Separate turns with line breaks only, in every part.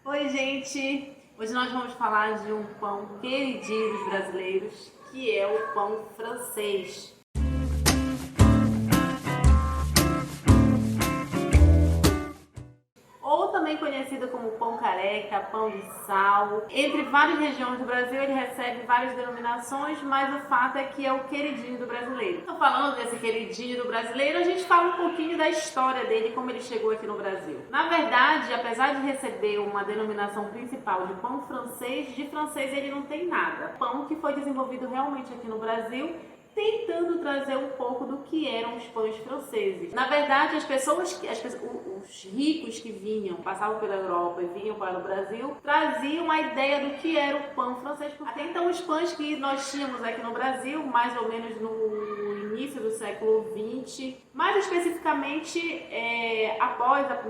Oi, gente! Hoje nós vamos falar de um pão queridinho dos brasileiros, que é o pão francês. Ou também conhecido como pão careca, pão de sal. Entre várias regiões do Brasil ele recebe várias denominações, mas o fato é que é o queridinho do brasileiro. Então, falando desse queridinho do brasileiro, a gente fala um pouquinho da história dele, como ele chegou aqui no Brasil. Na verdade, apesar de receber uma denominação principal de pão francês, de francês ele não tem nada. Pão que foi desenvolvido realmente aqui no Brasil, tentando trazer um pouco do que eram os pães franceses. Na verdade, os ricos que passavam pela Europa e vinham para o Brasil, traziam a ideia do que era o pão francês. Até então, os pães que nós tínhamos aqui no Brasil, mais ou menos no início do século XX, mais especificamente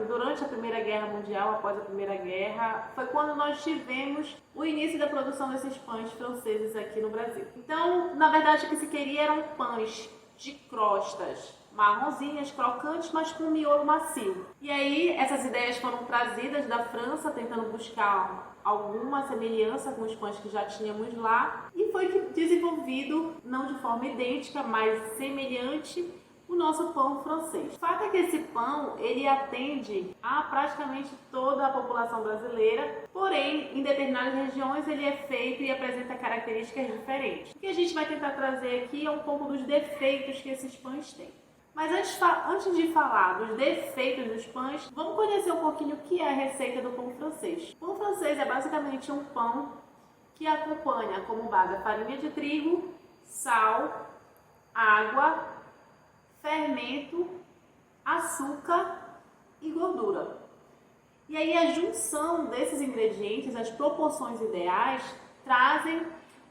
durante a Primeira Guerra Mundial, após a Primeira Guerra, foi quando nós tivemos o início da produção desses pães franceses aqui no Brasil. Então, na verdade, o que se queria eram pães de crostas marronzinhas, crocantes, mas com miolo macio. E aí, essas ideias foram trazidas da França, tentando buscar alguma semelhança com os pães que já tínhamos lá, e foi desenvolvido, não de forma idêntica, mas semelhante, o nosso pão francês. O fato é que esse pão, ele atende a praticamente toda a população brasileira, porém, em determinadas regiões ele é feito e apresenta características diferentes. O que a gente vai tentar trazer aqui é um pouco dos defeitos que esses pães têm. Mas antes de falar dos defeitos dos pães, vamos conhecer um pouquinho o que é a receita do pão francês. O pão francês é basicamente um pão que acompanha como base a farinha de trigo, sal, água, fermento, açúcar e gordura. E aí a junção desses ingredientes, as proporções ideais, trazem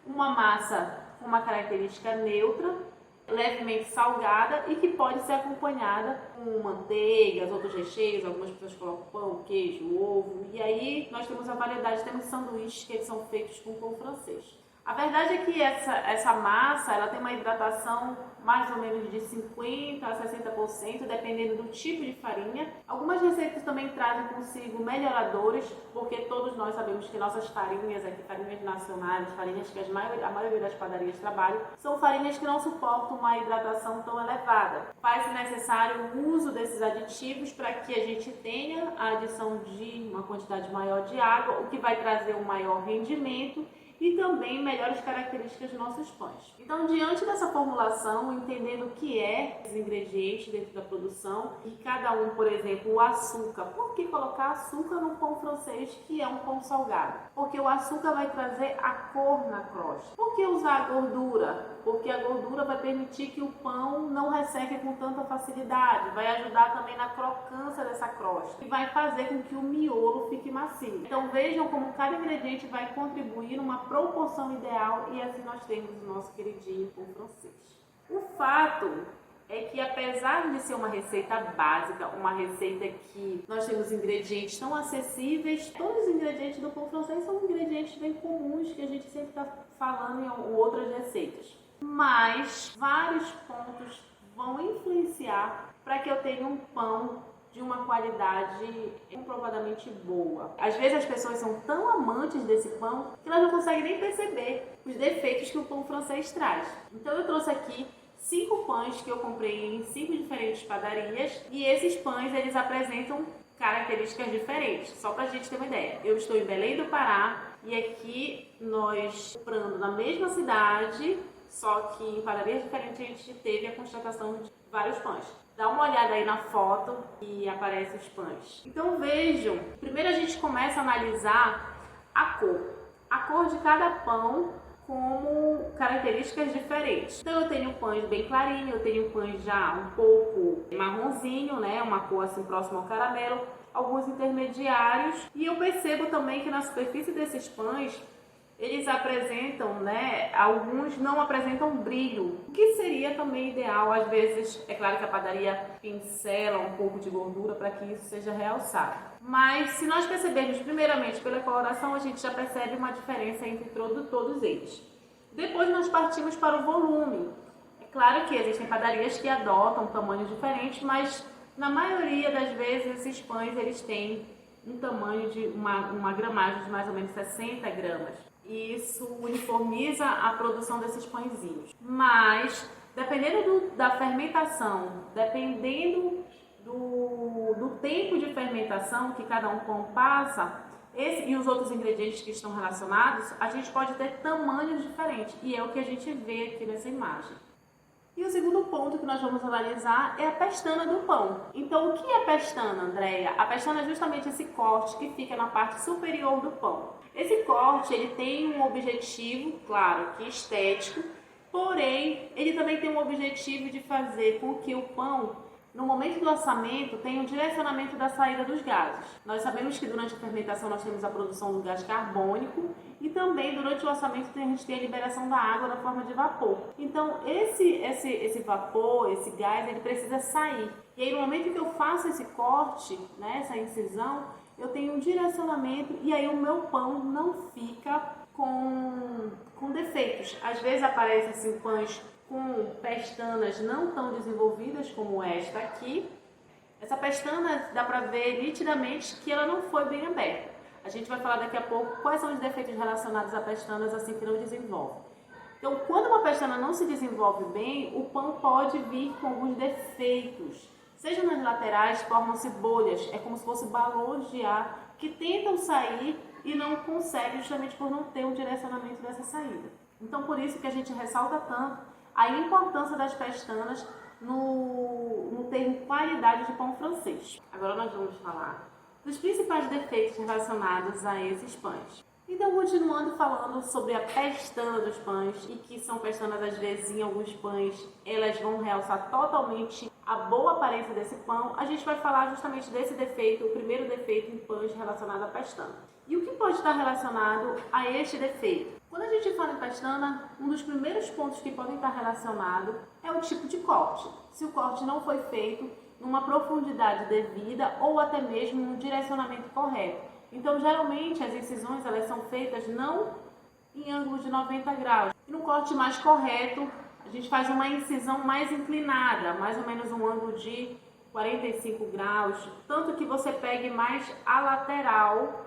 uma massa com uma característica neutra, levemente salgada e que pode ser acompanhada com manteigas, outros recheios, algumas pessoas colocam pão, queijo, ovo, e aí nós temos a variedade, temos sanduíches que são feitos com pão francês. A verdade é que essa massa ela tem uma hidratação mais ou menos de 50% a 60%, dependendo do tipo de farinha. Algumas receitas também trazem consigo melhoradores, porque todos nós sabemos que nossas farinhas aqui, farinhas nacionais, farinhas que a maioria das padarias trabalham, são farinhas que não suportam uma hidratação tão elevada. Faz-se necessário o uso desses aditivos para que a gente tenha a adição de uma quantidade maior de água, o que vai trazer um maior rendimento e também melhores características dos nossos pães. Então, diante dessa formulação, entendendo o que é os ingredientes dentro da produção e cada um, por exemplo, o açúcar. Por que colocar açúcar no pão francês, que é um pão salgado? Porque o açúcar vai trazer a cor na crosta. Por que usar a gordura? Porque a gordura vai permitir que o pão não resseque com tanta facilidade, vai ajudar também na crocância dessa crosta e vai fazer com que o miolo fique macio. Então vejam como cada ingrediente vai contribuir numa proporção ideal e assim nós temos o nosso queridinho pão francês. O fato é que, apesar de ser uma receita básica, uma receita que nós temos ingredientes tão acessíveis, todos os ingredientes do pão francês são ingredientes bem comuns que a gente sempre está falando em outras receitas. Mas vários pontos vão influenciar para que eu tenha um pão de uma qualidade comprovadamente boa. Às vezes as pessoas são tão amantes desse pão que elas não conseguem nem perceber os defeitos que o pão francês traz. Então eu trouxe aqui 5 pães que eu comprei em 5 diferentes padarias e esses pães eles apresentam características diferentes. Só para a gente ter uma ideia, eu estou em Belém do Pará e aqui nós comprando na mesma cidade, só que em padarias diferentes a gente teve a constatação de vários pães. Dá uma olhada aí na foto e aparecem os pães. Então vejam, primeiro a gente começa a analisar a cor. A cor de cada pão como características diferentes. Então eu tenho pães bem clarinho, eu tenho pães já um pouco marronzinho, né, uma cor assim próxima ao caramelo, alguns intermediários. E eu percebo também que na superfície desses pães eles apresentam, né, alguns não apresentam brilho, o que seria também ideal. Às vezes, é claro que a padaria pincela um pouco de gordura para que isso seja realçado. Mas se nós percebermos primeiramente pela coloração, a gente já percebe uma diferença entre todos eles. Depois nós partimos para o volume. É claro que existem padarias que adotam tamanhos diferentes, mas na maioria das vezes esses pães eles têm um tamanho de uma gramagem de mais ou menos 60 gramas. Isso uniformiza a produção desses pãezinhos. Mas, dependendo da fermentação, dependendo do tempo de fermentação que cada um pão passa, e os outros ingredientes que estão relacionados, a gente pode ter tamanhos diferentes. E é o que a gente vê aqui nessa imagem. E o segundo ponto que nós vamos analisar é a pestana do pão. Então, o que é pestana, Andréia? A pestana é justamente esse corte que fica na parte superior do pão. Esse corte, ele tem um objetivo, claro, que estético, porém, ele também tem um objetivo de fazer com que o pão, no momento do assamento, tenha um direcionamento da saída dos gases. Nós sabemos que durante a fermentação nós temos a produção do gás carbônico e também durante o assamento a gente tem a liberação da água na forma de vapor. Então esse vapor, esse gás, ele precisa sair. E aí no momento que eu faço esse corte, né, essa incisão, eu tenho um direcionamento e aí o meu pão não fica com defeitos. Às vezes aparecem assim pães com pestanas não tão desenvolvidas como esta aqui. Essa pestana dá para ver nitidamente que ela não foi bem aberta. A gente vai falar daqui a pouco quais são os defeitos relacionados a pestanas assim que não desenvolve. Então, quando uma pestana não se desenvolve bem, o pão pode vir com alguns defeitos. Seja nas laterais, formam-se bolhas, é como se fossem balões de ar que tentam sair e não conseguem justamente por não ter um direcionamento dessa saída. Então, por isso que a gente ressalta tanto a importância das pestanas no termo qualidade de pão francês. Agora nós vamos falar dos principais defeitos relacionados a esses pães. Então, continuando falando sobre a pestana dos pães, e que são pestanas às vezes em alguns pães, elas vão realçar totalmente a boa aparência desse pão, a gente vai falar justamente desse defeito, o primeiro defeito em pães relacionado à pestana. E o que pode estar relacionado a este defeito? Quando a gente fala em pestana, um dos primeiros pontos que podem estar relacionados é o tipo de corte. Se o corte não foi feito numa profundidade devida ou até mesmo no direcionamento correto. Então, geralmente, as incisões elas são feitas não em ângulo de 90 graus. E no corte mais correto, a gente faz uma incisão mais inclinada, mais ou menos um ângulo de 45 graus, tanto que você pegue mais a lateral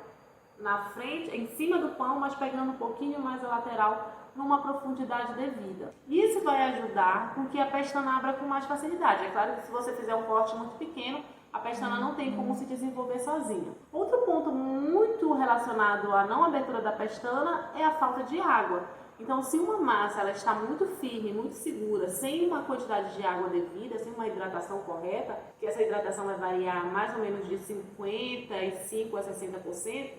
na frente, em cima do pão, mas pegando um pouquinho mais a lateral numa profundidade devida. Isso vai ajudar com que a pestana abra com mais facilidade. É claro que se você fizer um corte muito pequeno, a pestana não tem como se desenvolver sozinha. Outro ponto muito relacionado à não abertura da pestana é a falta de água. Então, se uma massa ela está muito firme, muito segura, sem uma quantidade de água devida, sem uma hidratação correta, que essa hidratação vai variar mais ou menos de 55% a 60%,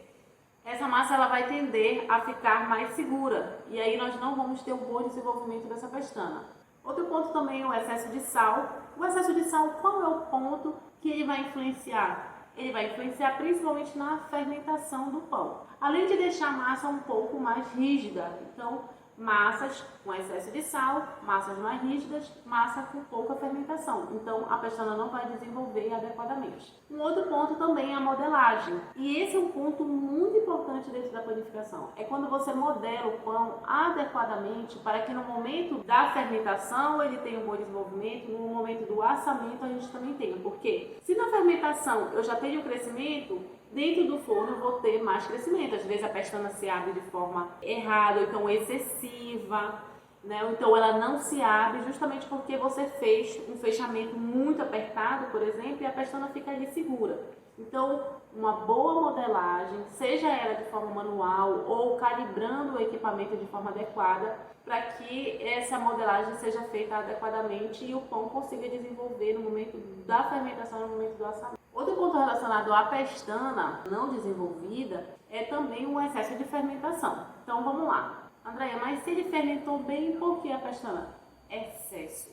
essa massa ela vai tender a ficar mais segura e aí nós não vamos ter um bom desenvolvimento dessa pestana. Outro ponto também é o excesso de sal. O excesso de sal, qual é o ponto que ele vai influenciar? Ele vai influenciar principalmente na fermentação do pão, além de deixar a massa um pouco mais rígida. Então, massas com excesso de sal, massas mais rígidas, massa com pouca fermentação. Então, a pestana não vai desenvolver adequadamente. Um outro ponto também é a modelagem. E esse é um ponto muito importante dentro da panificação. É quando você modela o pão adequadamente para que no momento da fermentação ele tenha um bom desenvolvimento, no momento do assamento a gente também tenha. Por quê? Se na fermentação eu já tenho crescimento, dentro do forno eu vou ter mais crescimento. Às vezes a pestana se abre de forma errada, ou então excessiva, né? Ou então ela não se abre justamente porque você fez um fechamento muito apertado, por exemplo, e a pestana fica ali segura. Então, uma boa modelagem, seja ela de forma manual ou calibrando o equipamento de forma adequada, para que essa modelagem seja feita adequadamente e o pão consiga desenvolver no momento da fermentação, no momento do assamento. Outro ponto relacionado à pestana não desenvolvida é também o excesso de fermentação. Então vamos lá. Andréia, mas se ele fermentou bem, por que a pestana? Excesso.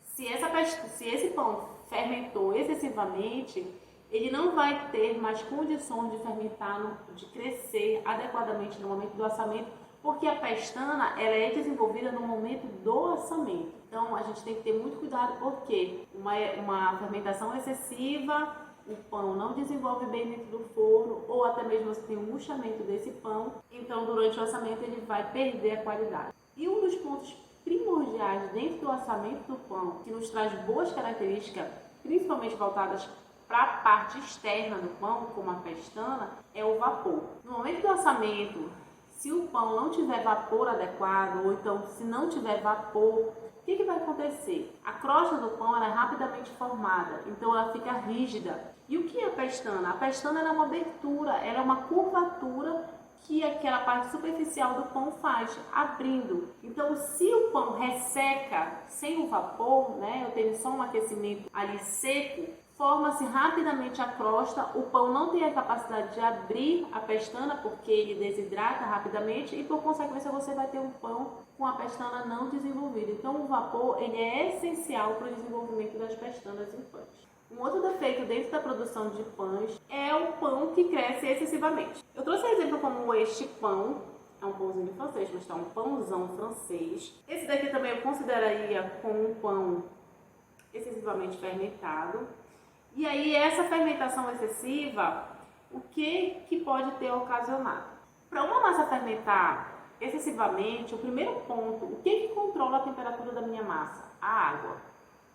Se esse pão fermentou excessivamente, ele não vai ter mais condições de fermentar, de crescer adequadamente no momento do assamento, porque a pestana ela é desenvolvida no momento do assamento. Então a gente tem que ter muito cuidado porque uma fermentação excessiva, o pão não desenvolve bem dentro do forno, ou até mesmo você tem um murchamento desse pão, então durante o assamento ele vai perder a qualidade. E um dos pontos primordiais dentro do assamento do pão, que nos traz boas características, principalmente voltadas para a parte externa do pão, como a pestana, é o vapor. No momento do assamento, se o pão não tiver vapor adequado, ou então se não tiver vapor, o que vai acontecer? A crosta do pão ela é rapidamente formada, então ela fica rígida. E o que é a pestana? A pestana é uma abertura, ela é uma curvatura que aquela parte superficial do pão faz, abrindo. Então, se o pão resseca sem o vapor, né, eu tenho só um aquecimento ali seco, forma-se rapidamente a crosta, o pão não tem a capacidade de abrir a pestana porque ele desidrata rapidamente e por consequência você vai ter um pão com a pestana não desenvolvida. Então o vapor ele é essencial para o desenvolvimento das pestanas em pães. Um outro defeito dentro da produção de pães é o pão que cresce excessivamente. Eu trouxe um exemplo como este pão, é um pãozinho francês, mas está um pãozão francês. Esse daqui também eu consideraria como um pão excessivamente fermentado. E aí essa fermentação excessiva, o que pode ter ocasionado? Para uma massa fermentar excessivamente, o primeiro ponto, o que controla a temperatura da minha massa? A água.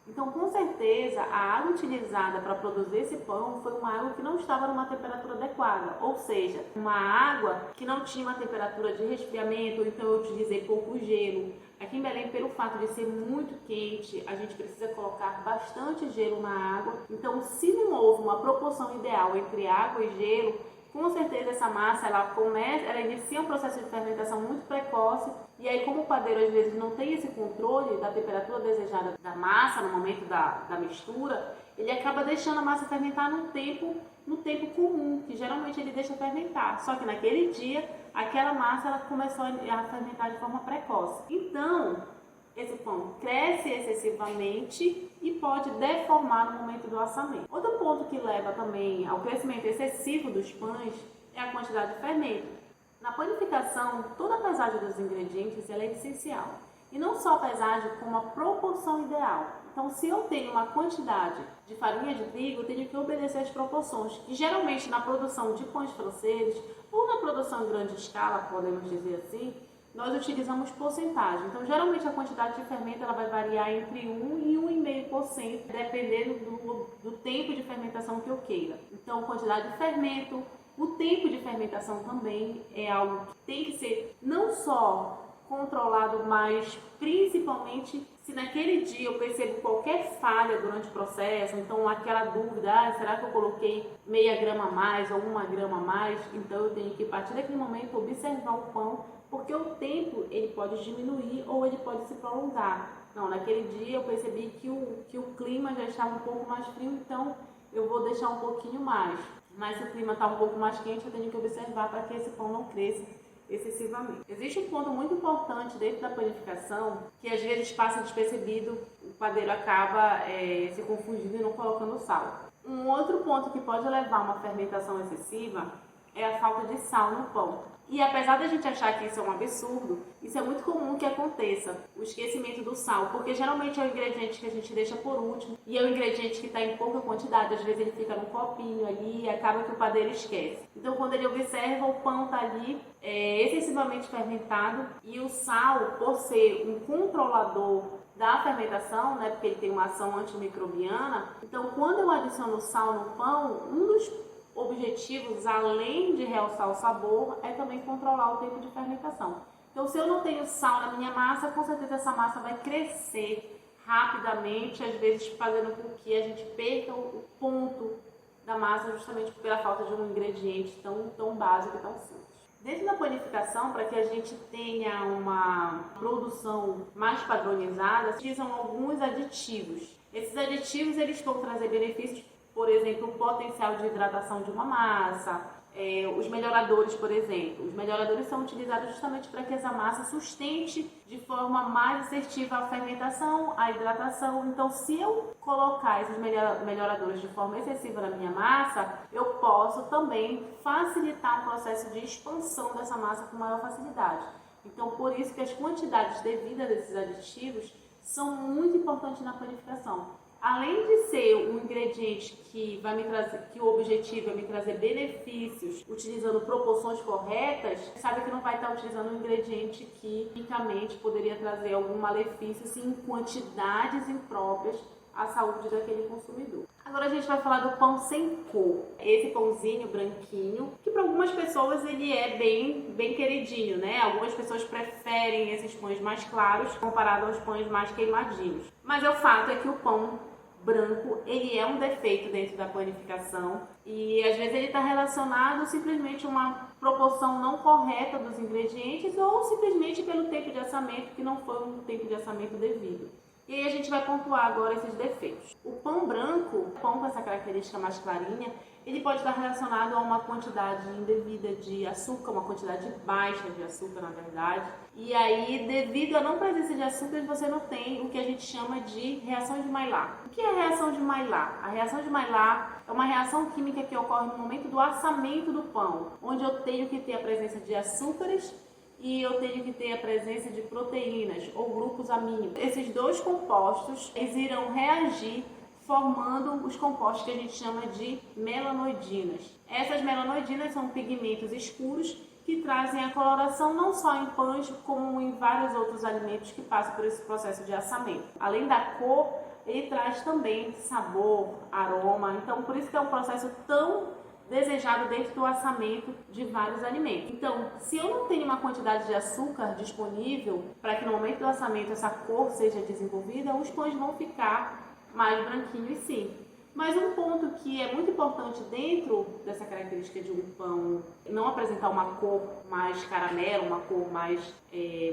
Então, com certeza, a água utilizada para produzir esse pão foi uma água que não estava numa temperatura adequada, ou seja, uma água que não tinha uma temperatura de resfriamento, então eu utilizei pouco gelo. Aqui em Belém, pelo fato de ser muito quente, a gente precisa colocar bastante gelo na água. Então, se não houve uma proporção ideal entre água e gelo, com certeza essa massa ela inicia um processo de fermentação muito precoce e aí como o padeiro às vezes não tem esse controle da temperatura desejada da massa no momento da mistura, ele acaba deixando a massa fermentar no tempo comum, que geralmente ele deixa fermentar. Só que naquele dia, aquela massa ela começou a fermentar de forma precoce. Então, esse pão cresce excessivamente e pode deformar no momento do assamento. Outro ponto que leva também ao crescimento excessivo dos pães é a quantidade de fermento. Na panificação, toda a pesagem dos ingredientes ela é essencial. E não só a pesagem, como a proporção ideal. Então, se eu tenho uma quantidade de farinha de trigo, eu tenho que obedecer as proporções. E geralmente na produção de pães franceses, ou na produção em grande escala, podemos dizer assim, nós utilizamos porcentagem. Então, geralmente a quantidade de fermento ela vai variar entre 1 e 1,5%, dependendo do tempo de fermentação que eu queira. Então, quantidade de fermento, o tempo de fermentação também é algo que tem que ser não só controlado, mas principalmente se naquele dia eu percebo qualquer falha durante o processo, então aquela dúvida, será que eu coloquei meia grama a mais ou 1 grama a mais? Então eu tenho que, a partir daquele momento, observar o pão, porque o tempo ele pode diminuir ou ele pode se prolongar. Não, naquele dia eu percebi que o clima já estava um pouco mais frio, então eu vou deixar um pouquinho mais. Mas se o clima está um pouco mais quente, eu tenho que observar para que esse pão não cresça excessivamente. Existe um ponto muito importante dentro da panificação que às vezes passa despercebido, o padeiro acaba se confundindo e não colocando sal. Um outro ponto que pode levar a uma fermentação excessiva é a falta de sal no pão. E apesar da gente achar que isso é um absurdo, isso é muito comum que aconteça, o esquecimento do sal, porque geralmente é o ingrediente que a gente deixa por último e é o ingrediente que está em pouca quantidade, às vezes ele fica num copinho ali e acaba que o padeiro esquece. Então quando ele observa, o pão está ali excessivamente fermentado e o sal, por ser um controlador da fermentação, né, porque ele tem uma ação antimicrobiana, então quando eu adiciono sal no pão, um dos objetivos, além de realçar o sabor, é também controlar o tempo de fermentação. Então, se eu não tenho sal na minha massa, com certeza essa massa vai crescer rapidamente, às vezes fazendo com que a gente perca o ponto da massa justamente pela falta de um ingrediente tão básico e tão simples. Dentro da panificação, para que a gente tenha uma produção mais padronizada, se utilizam alguns aditivos. Esses aditivos eles vão trazer benefícios, por exemplo, o potencial de hidratação de uma massa, os melhoradores, por exemplo. Os melhoradores são utilizados justamente para que essa massa sustente de forma mais assertiva a fermentação, a hidratação. Então, se eu colocar esses melhoradores de forma excessiva na minha massa, eu posso também facilitar o processo de expansão dessa massa com maior facilidade. Então, por isso que as quantidades devidas desses aditivos são muito importantes na panificação. Além de ser um ingrediente que o objetivo é me trazer benefícios utilizando proporções corretas, sabe que não vai estar utilizando um ingrediente que, quimicamente, poderia trazer algum malefício, assim, em quantidades impróprias à saúde daquele consumidor. Agora a gente vai falar do pão sem cor. Esse pãozinho branquinho, que para algumas pessoas ele é bem queridinho, né? Algumas pessoas preferem esses pães mais claros comparado aos pães mais queimadinhos. Mas o fato é que o pão branco, ele é um defeito dentro da panificação e às vezes ele está relacionado simplesmente a uma proporção não correta dos ingredientes ou simplesmente pelo tempo de assamento que não foi um tempo de assamento devido. E aí a gente vai pontuar agora esses defeitos. O pão branco, pão com essa característica mais clarinha, ele pode estar relacionado a uma quantidade indevida de açúcar, uma quantidade baixa de açúcar, na verdade. E aí, devido à não presença de açúcar, você não tem o que a gente chama de reação de Maillard. O que é a reação de Maillard? A reação de Maillard é uma reação química que ocorre no momento do assamento do pão, onde eu tenho que ter a presença de açúcares e eu tenho que ter a presença de proteínas ou grupos amínicos. Esses dois compostos, eles irão reagir formando os compostos que a gente chama de melanoidinas. Essas melanoidinas são pigmentos escuros que trazem a coloração não só em pães, como em vários outros alimentos que passam por esse processo de assamento. Além da cor, ele traz também sabor, aroma, então por isso que é um processo tão desejado dentro do assamento de vários alimentos. Então, se eu não tenho uma quantidade de açúcar disponível para que no momento do assamento essa cor seja desenvolvida, os pães vão ficar mais branquinhos sim. Mas um ponto que é muito importante dentro dessa característica de um pão não apresentar uma cor mais caramelo, uma cor mais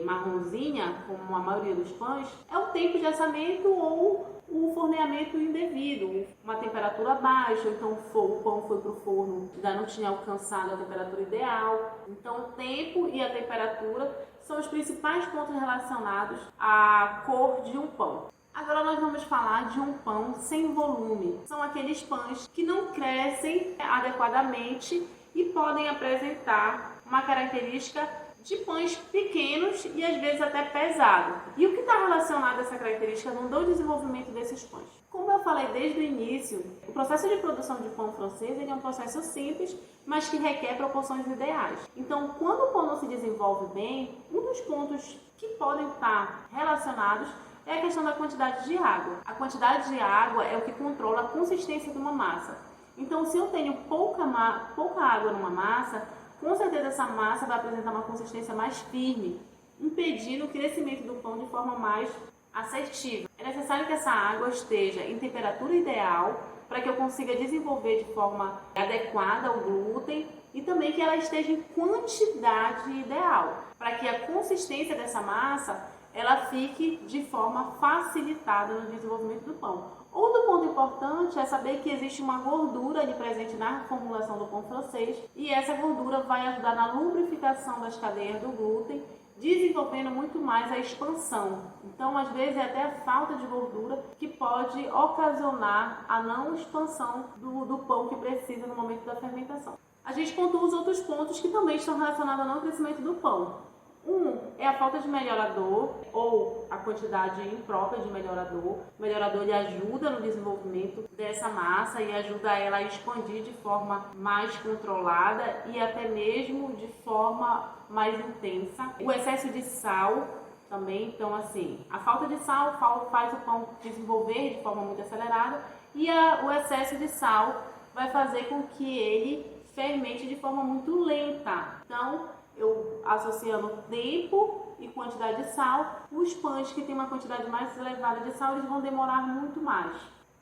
marronzinha, como a maioria dos pães, é o tempo de assamento ou o forneamento indevido, uma temperatura baixa, então o pão foi para o forno, ainda não tinha alcançado a temperatura ideal. Então o tempo e a temperatura são os principais pontos relacionados à cor de um pão. Agora nós vamos falar de um pão sem volume. São aqueles pães que não crescem adequadamente e podem apresentar uma característica de pães pequenos e às vezes até pesado. E o que está relacionado a essa característica no desenvolvimento desses pães? Como eu falei desde o início, o processo de produção de pão francês é um processo simples, mas que requer proporções ideais. Então, quando o pão não se desenvolve bem, um dos pontos que podem estar relacionados é a questão da quantidade de água. A quantidade de água é o que controla a consistência de uma massa. Então, se eu tenho pouca água numa massa, com certeza essa massa vai apresentar uma consistência mais firme, impedindo o crescimento do pão de forma mais assertiva. É necessário que essa água esteja em temperatura ideal para que eu consiga desenvolver de forma adequada o glúten e também que ela esteja em quantidade ideal, para que a consistência dessa massa ela fique de forma facilitada no desenvolvimento do pão. Outro ponto importante é saber que existe uma gordura ali presente na formulação do pão francês e essa gordura vai ajudar na lubrificação das cadeias do glúten, desenvolvendo muito mais a expansão. Então, às vezes, é até a falta de gordura que pode ocasionar a não expansão do pão que precisa no momento da fermentação. A gente pontua os outros pontos que também estão relacionados ao não crescimento do pão. Um é a falta de melhorador ou a quantidade imprópria de melhorador. O melhorador ele ajuda no desenvolvimento dessa massa e ajuda ela a expandir de forma mais controlada e até mesmo de forma mais intensa. O excesso de sal também, então assim, a falta de sal faz o pão desenvolver de forma muito acelerada e o excesso de sal vai fazer com que ele fermente de forma muito lenta. Então, eu associando tempo e quantidade de sal, os pães que têm uma quantidade mais elevada de sal, eles vão demorar muito mais.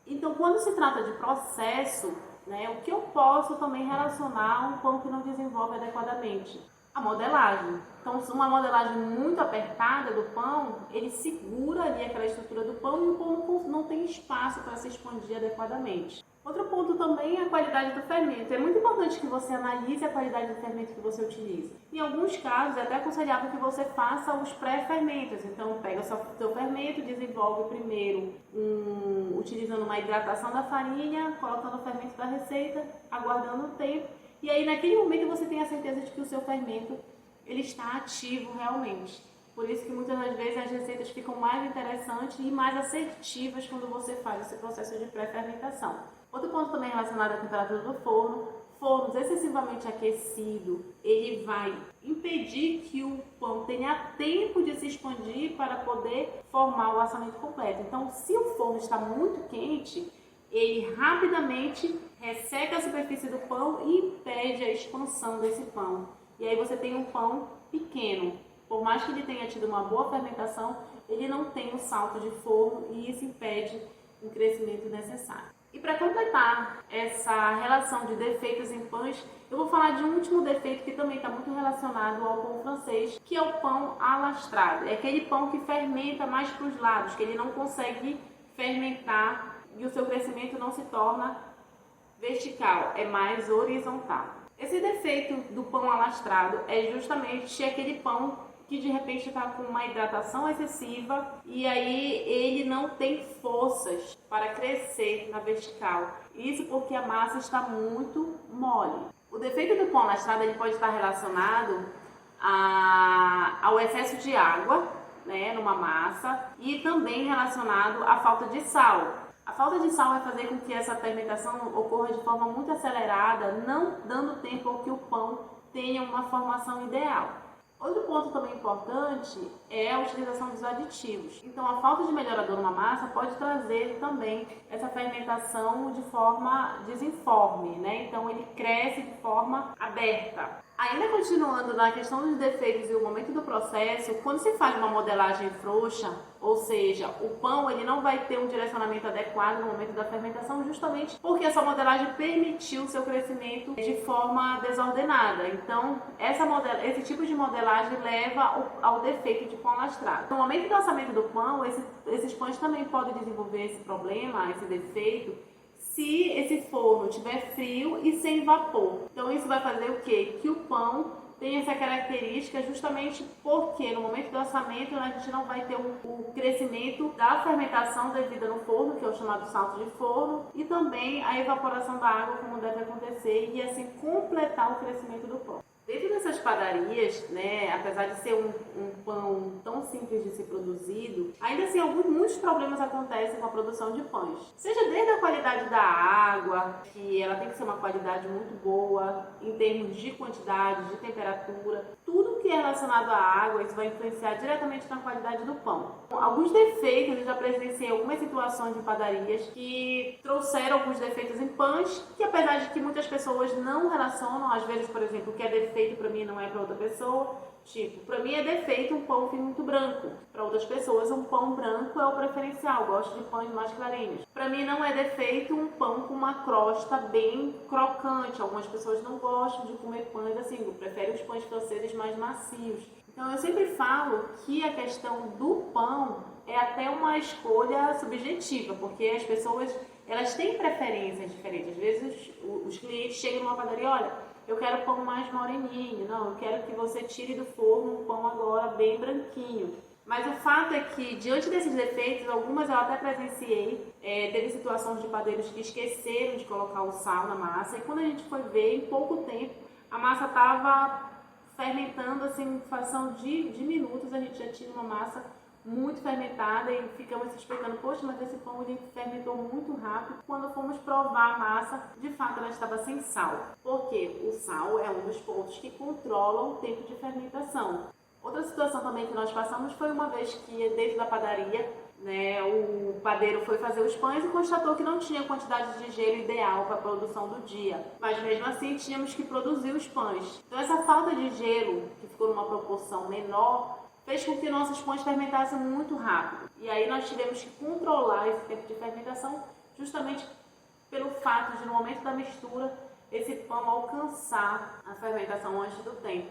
Então, quando se trata de processo, né, o que eu posso também relacionar a um pão que não desenvolve adequadamente? A modelagem. Então, uma modelagem muito apertada do pão, ele segura ali aquela estrutura do pão e o pão não tem espaço para se expandir adequadamente. Outro ponto também é a qualidade do fermento. É muito importante que você analise a qualidade do fermento que você utiliza. Em alguns casos, é até aconselhável que você faça os pré-fermentos. Então, pega o seu fermento, desenvolve primeiro utilizando uma hidratação da farinha, colocando o fermento da receita, aguardando o tempo. E aí, naquele momento, você tem a certeza de que o seu fermento ele está ativo realmente. Por isso que muitas das vezes as receitas ficam mais interessantes e mais assertivas quando você faz esse processo de pré-fermentação. Outro ponto também relacionado à temperatura do forno. Fornos excessivamente aquecidos, ele vai impedir que o pão tenha tempo de se expandir para poder formar o assamento completo. Então, se o forno está muito quente, ele rapidamente resseca a superfície do pão e impede a expansão desse pão. E aí você tem um pão pequeno. Por mais que ele tenha tido uma boa fermentação, ele não tem o salto de forno e isso impede o crescimento necessário. E para completar essa relação de defeitos em pães, eu vou falar de um último defeito que também está muito relacionado ao pão francês, que é o pão alastrado. É aquele pão que fermenta mais para os lados, que ele não consegue fermentar e o seu crescimento não se torna vertical, é mais horizontal. Esse defeito do pão alastrado é justamente aquele pão que de repente está com uma hidratação excessiva e aí ele não tem forças para crescer na vertical. Isso porque a massa está muito mole. O defeito do pão alastrado ele pode estar relacionado ao excesso de água, né, numa massa e também relacionado à falta de sal. A falta de sal vai fazer com que essa fermentação ocorra de forma muito acelerada, não dando tempo ao que o pão tenha uma formação ideal. Outro ponto também importante é a utilização dos aditivos. Então, a falta de melhorador numa massa pode trazer também essa fermentação de forma desinforme, né? Então, ele cresce de forma aberta. Ainda continuando na questão dos defeitos e o momento do processo, quando se faz uma modelagem frouxa, ou seja, o pão ele não vai ter um direcionamento adequado no momento da fermentação, justamente porque essa modelagem permitiu o seu crescimento de forma desordenada. Então, esse tipo de modelagem leva ao defeito de pão alastrado. No momento do assamento do pão, esses pães também podem desenvolver esse problema, esse defeito, se esse forno estiver frio e sem vapor. Então isso vai fazer o quê? Que o pão tem essa característica justamente porque no momento do assamento a gente não vai ter o crescimento da fermentação devida no forno, que é o chamado salto de forno, e também a evaporação da água como deve acontecer e assim completar o crescimento do pão. Dentro dessas padarias, né, apesar de ser um pão tão simples de ser produzido, ainda assim muitos problemas acontecem com a produção de pães. Seja desde a qualidade da água, que ela tem que ser uma qualidade muito boa, em termos de quantidade, de temperatura, tudo que é relacionado à água, isso vai influenciar diretamente na qualidade do pão. Alguns defeitos, eu já presenciei algumas situações em padarias que trouxeram alguns defeitos em pães, que apesar de que muitas pessoas não relacionam, às vezes, por exemplo, o que é defeito para mim não é para outra pessoa. Tipo, para mim é defeito um pão muito branco. Para outras pessoas, um pão branco é o preferencial. Gosto de pães mais clarinhos. Para mim não é defeito um pão com uma crosta bem crocante. Algumas pessoas não gostam de comer pães assim, preferem os pães franceses mais macios. Então eu sempre falo que a questão do pão é até uma escolha subjetiva, porque as pessoas elas têm preferências diferentes. Às vezes os clientes chegam numa padaria, olha, eu quero pão mais moreninho, não, eu quero que você tire do forno um pão agora bem branquinho. Mas o fato é que, diante desses defeitos, algumas eu até presenciei, teve situações de padeiros que esqueceram de colocar o sal na massa, e quando a gente foi ver, em pouco tempo, a massa estava fermentando, assim, em fração de minutos, a gente já tinha uma massa muito fermentada e ficamos se explicando, poxa, mas esse pão ele fermentou muito rápido. Quando fomos provar a massa, de fato ela estava sem sal, porque o sal é um dos pontos que controlam o tempo de fermentação. Outra situação também que nós passamos foi uma vez que dentro da padaria, né, o padeiro foi fazer os pães e constatou que não tinha quantidade de gelo ideal para a produção do dia, mas mesmo assim tínhamos que produzir os pães. Então essa falta de gelo, que ficou numa proporção menor, fez com que nossos pães fermentassem muito rápido. E aí nós tivemos que controlar esse tempo de fermentação justamente pelo fato de, no momento da mistura, esse pão alcançar a fermentação antes do tempo.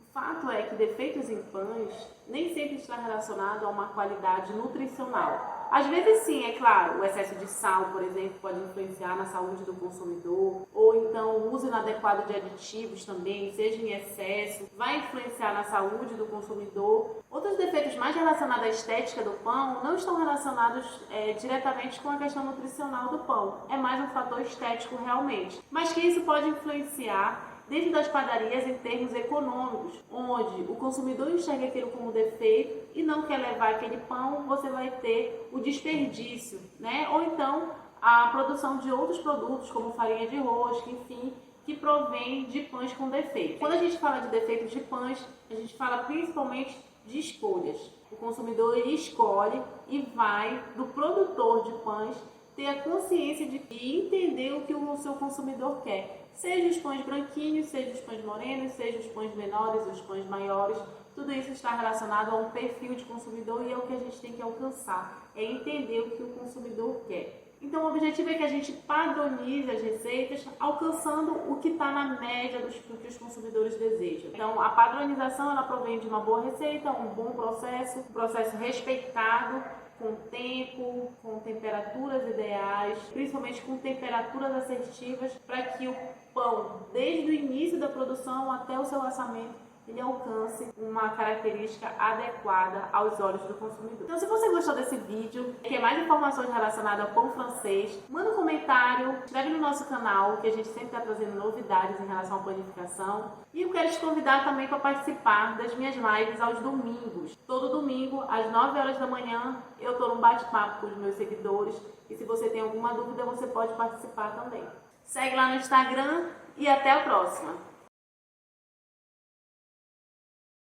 O fato é que defeitos em pães nem sempre está relacionado a uma qualidade nutricional. Às vezes sim, é claro, o excesso de sal, por exemplo, pode influenciar na saúde do consumidor, ou então o uso inadequado de aditivos também, seja em excesso, vai influenciar na saúde do consumidor. Outros defeitos mais relacionados à estética do pão não estão relacionados diretamente com a questão nutricional do pão, é mais um fator estético realmente, mas que isso pode influenciar dentro das padarias em termos econômicos, onde o consumidor enxerga aquilo como defeito e não quer levar aquele pão, você vai ter o desperdício, né? Ou então a produção de outros produtos, como farinha de rosca, enfim, que provém de pães com defeito. Quando a gente fala de defeitos de pães, a gente fala principalmente de escolhas. O consumidor ele escolhe e vai do produtor de pães ter a consciência de entender o que o seu consumidor quer. Seja os pães branquinhos, seja os pães morenos, seja os pães menores, os pães maiores, tudo isso está relacionado a um perfil de consumidor e é o que a gente tem que alcançar, é entender o que o consumidor quer. Então o objetivo é que a gente padronize as receitas, alcançando o que está na média do que os consumidores desejam. Então a padronização ela provém de uma boa receita, um bom processo, um processo respeitado, com tempo, com temperaturas ideais, principalmente com temperaturas assertivas, para que o pão, desde o início da produção até o seu lançamento, ele alcance uma característica adequada aos olhos do consumidor. Então, se você gostou desse vídeo, quer mais informações relacionadas ao pão francês, manda um comentário, inscreve no nosso canal, que a gente sempre está trazendo novidades em relação à panificação. E eu quero te convidar também para participar das minhas lives aos domingos. Todo domingo, às 9 horas da manhã, eu estou num bate-papo com os meus seguidores. E se você tem alguma dúvida, você pode participar também. Segue lá no Instagram e até a próxima!